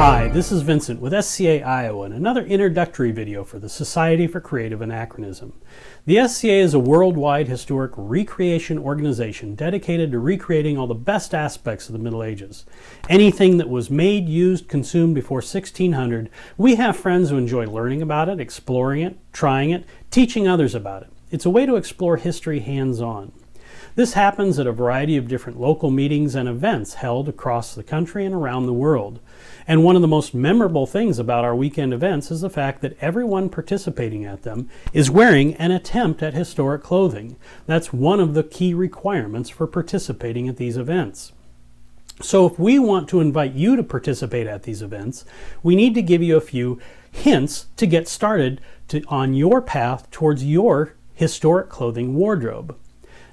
Hi, this is Vincent with SCA Iowa and another introductory video for the Society for Creative Anachronism. The SCA is a worldwide historic recreation organization dedicated to recreating all the best aspects of the Middle Ages. Anything that was made, used, consumed before 1600, we have friends who enjoy learning about it, exploring it, trying it, teaching others about it. It's a way to explore history hands-on. This happens at a variety of different local meetings and events held across the country and around the world. And one of the most memorable things about our weekend events is the fact that everyone participating at them is wearing an attempt at historic clothing. That's one of the key requirements for participating at these events. So if we want to invite you to participate at these events, we need to give you a few hints to get started on your path towards your historic clothing wardrobe.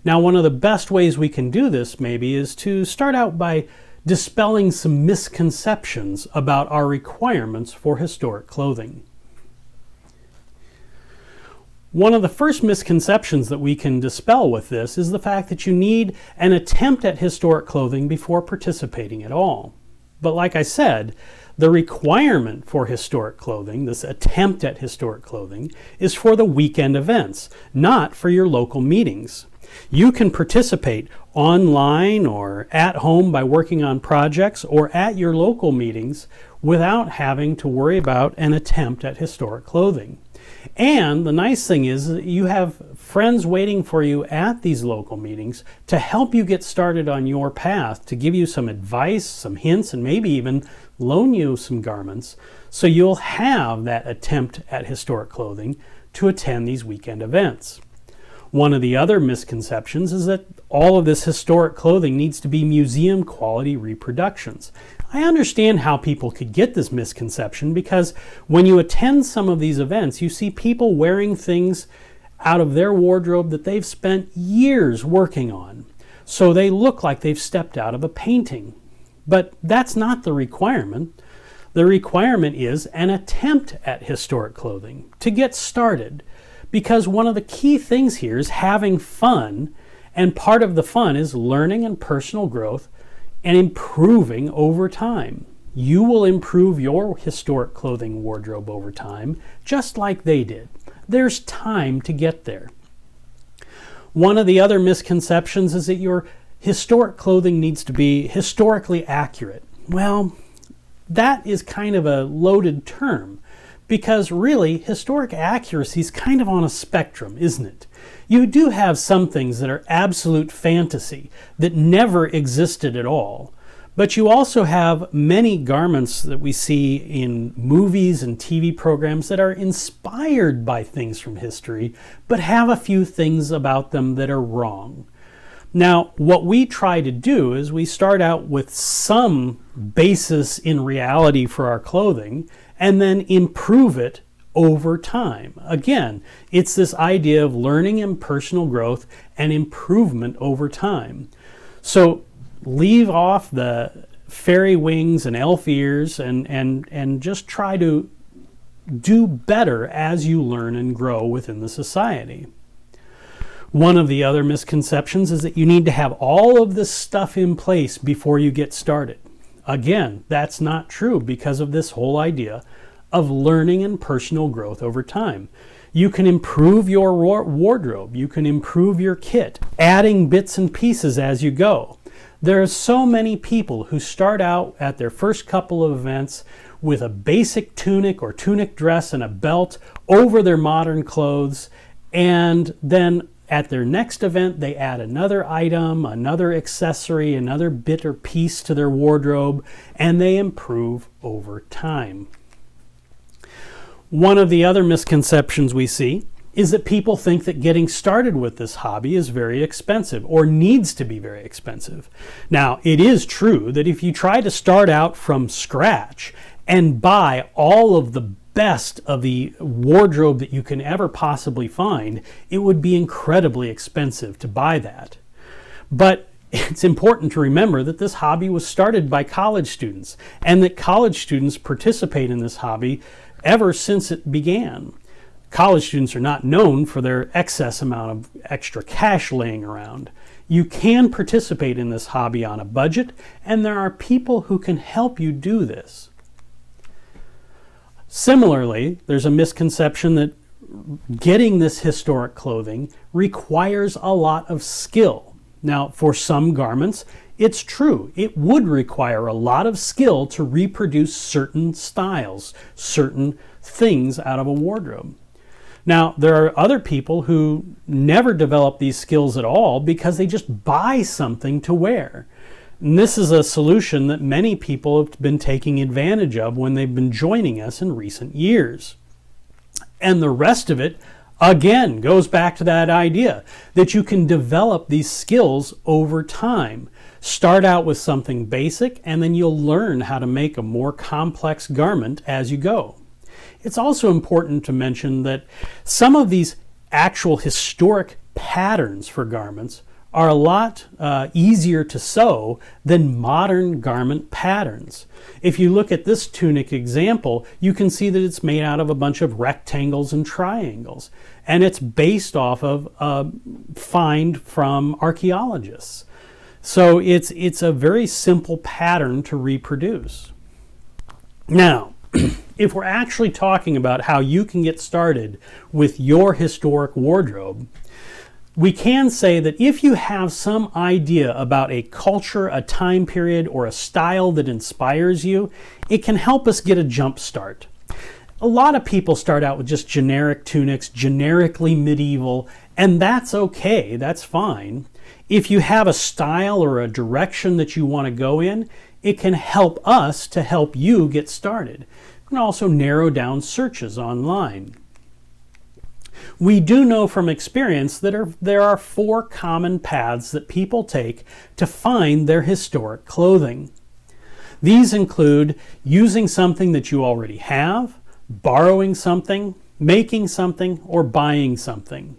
Now, one of the best ways we can do this maybe is to start out by dispelling some misconceptions about our requirements for historic clothing. One of the first misconceptions that we can dispel with this is the fact that you need an attempt at historic clothing before participating at all. But like I said, the requirement for historic clothing, this attempt at historic clothing, is for the weekend events, not for your local meetings. You can participate online or at home by working on projects or at your local meetings without having to worry about an attempt at historic clothing. And the nice thing is that you have friends waiting for you at these local meetings to help you get started on your path, to give you some advice, some hints, and maybe even loan you some garments so you'll have that attempt at historic clothing to attend these weekend events. One of the other misconceptions is that all of this historic clothing needs to be museum quality reproductions. I understand how people could get this misconception because when you attend some of these events, you see people wearing things out of their wardrobe that they've spent years working on. So they look like they've stepped out of a painting. But that's not the requirement. The requirement is an attempt at historic clothing to get started. Because one of the key things here is having fun, and part of the fun is learning and personal growth and improving over time. You will improve your historic clothing wardrobe over time, just like they did. There's time to get there. One of the other misconceptions is that your historic clothing needs to be historically accurate. Well, that is kind of a loaded term. Because really, historic accuracy is kind of on a spectrum, isn't it? You do have some things that are absolute fantasy, that never existed at all. But you also have many garments that we see in movies and TV programs that are inspired by things from history, but have a few things about them that are wrong. Now, what we try to do is we start out with some basis in reality for our clothing and then improve it over time. Again, it's this idea of learning and personal growth and improvement over time. So leave off the fairy wings and elf ears and just try to do better as you learn and grow within the society. One of the other misconceptions is that you need to have all of this stuff in place before you get started. Again, that's not true because of this whole idea of learning and personal growth over time. You can improve your wardrobe, you can improve your kit, adding bits and pieces as you go. There are so many people who start out at their first couple of events with a basic tunic or tunic dress and a belt over their modern clothes, and then at their next event, they add another item, another accessory, another bit or piece to their wardrobe, and they improve over time. One of the other misconceptions we see is that people think that getting started with this hobby is very expensive or needs to be very expensive. Now, it is true that if you try to start out from scratch and buy all of the best of the wardrobe that you can ever possibly find, it would be incredibly expensive to buy that. But it's important to remember that this hobby was started by college students and that college students participate in this hobby ever since it began. College students are not known for their excess amount of extra cash laying around. You can participate in this hobby on a budget, and there are people who can help you do this. Similarly, there's a misconception that getting this historic clothing requires a lot of skill. Now, for some garments, it's true. It would require a lot of skill to reproduce certain styles, certain things out of a wardrobe. Now, there are other people who never develop these skills at all because they just buy something to wear. And this is a solution that many people have been taking advantage of when they've been joining us in recent years. And the rest of it, again, goes back to that idea that you can develop these skills over time. Start out with something basic, and then you'll learn how to make a more complex garment as you go. It's also important to mention that some of these actual historic patterns for garments are a lot easier to sew than modern garment patterns. If you look at this tunic example, you can see that it's made out of a bunch of rectangles and triangles, and it's based off of a find from archaeologists. So it's a very simple pattern to reproduce. Now, if we're actually talking about how you can get started with your historic wardrobe, we can say that if you have some idea about a culture, a time period, or a style that inspires you, it can help us get a jump start. A lot of people start out with just generic tunics, generically medieval, and that's okay, that's fine. If you have a style or a direction that you want to go in, it can help us to help you get started. You can also narrow down searches online. We do know from experience that there are 4 common paths that people take to find their historic clothing. These include using something that you already have, borrowing something, making something, or buying something.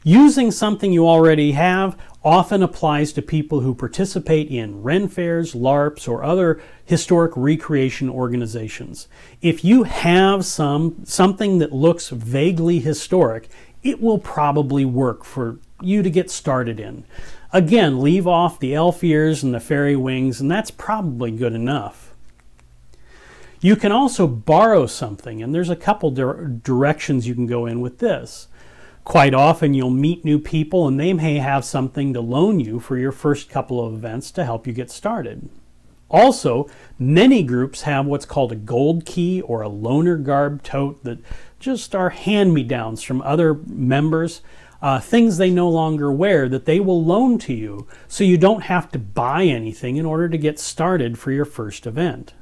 Using something you already have often applies to people who participate in Ren fairs, LARPs, or other historic recreation organizations. If you have something that looks vaguely historic, it will probably work for you to get started in. Again, leave off the elf ears and the fairy wings, and that's probably good enough. You can also borrow something, and there's a couple directions you can go in with this. Quite often you'll meet new people and they may have something to loan you for your first couple of events to help you get started. Also, many groups have what's called a gold key or a loaner garb tote that just are hand-me-downs from other members, things they no longer wear that they will loan to you so you don't have to buy anything in order to get started for your first event.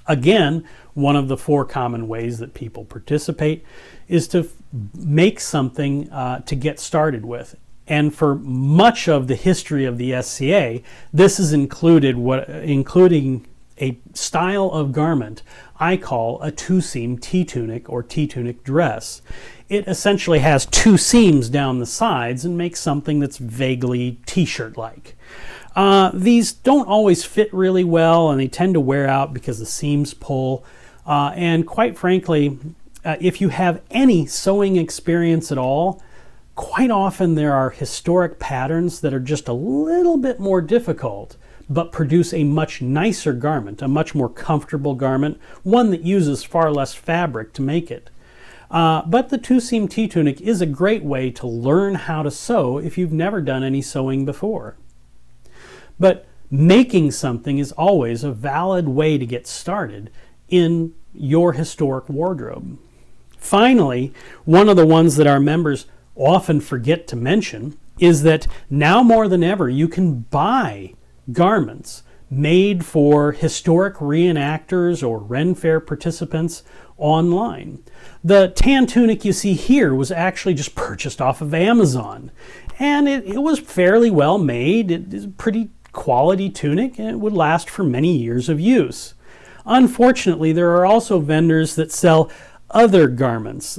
Again, one of the 4 common ways that people participate is to make something to get started with. And for much of the history of the SCA, this is including a style of garment I call a 2-seam T-tunic or T-tunic dress. It essentially has 2 seams down the sides and makes something that's vaguely T-shirt-like. These don't always fit really well, and they tend to wear out because the seams pull. And quite frankly, if you have any sewing experience at all, quite often there are historic patterns that are just a little bit more difficult, but produce a much nicer garment, a much more comfortable garment, one that uses far less fabric to make it. But the 2-seam T-tunic is a great way to learn how to sew if you've never done any sewing before. But making something is always a valid way to get started in your historic wardrobe. Finally, one of the ones that our members often forget to mention is that now more than ever you can buy garments made for historic reenactors or Ren Fair participants online. The tan tunic you see here was actually just purchased off of Amazon, and it was fairly well made. It is a pretty quality tunic, and it would last for many years of use. Unfortunately, there are also vendors that sell other garments.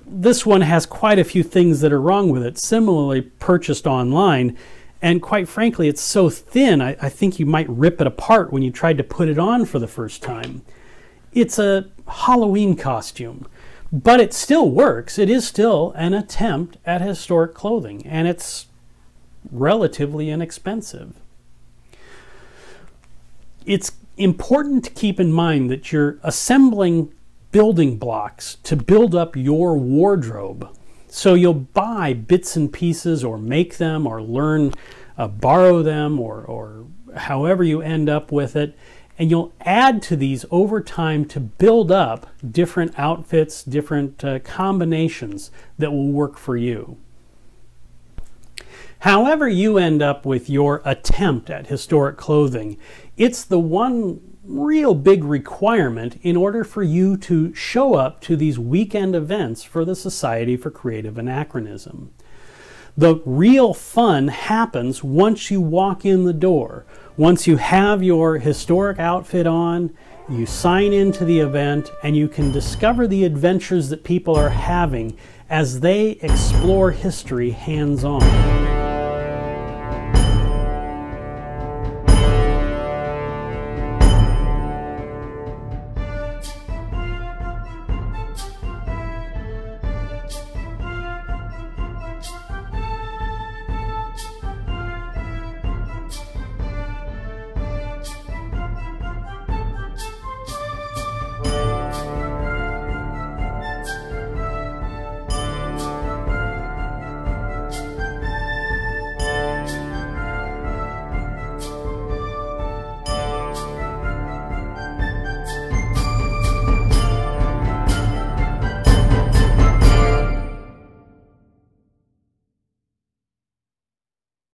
This one has quite a few things that are wrong with it, similarly purchased online, and quite frankly it's so thin I think you might rip it apart when you tried to put it on for the first time. It's a Halloween costume, but it still works. It is still an attempt at historic clothing, and it's relatively inexpensive. It's important to keep in mind that you're assembling building blocks to build up your wardrobe. So you'll buy bits and pieces or make them or learn, borrow them or however you end up with it. And you'll add to these over time to build up different outfits, different combinations that will work for you. However you end up with your attempt at historic clothing, it's the one real big requirement in order for you to show up to these weekend events for the Society for Creative Anachronism. The real fun happens once you walk in the door. Once you have your historic outfit on, you sign into the event, and you can discover the adventures that people are having as they explore history hands-on.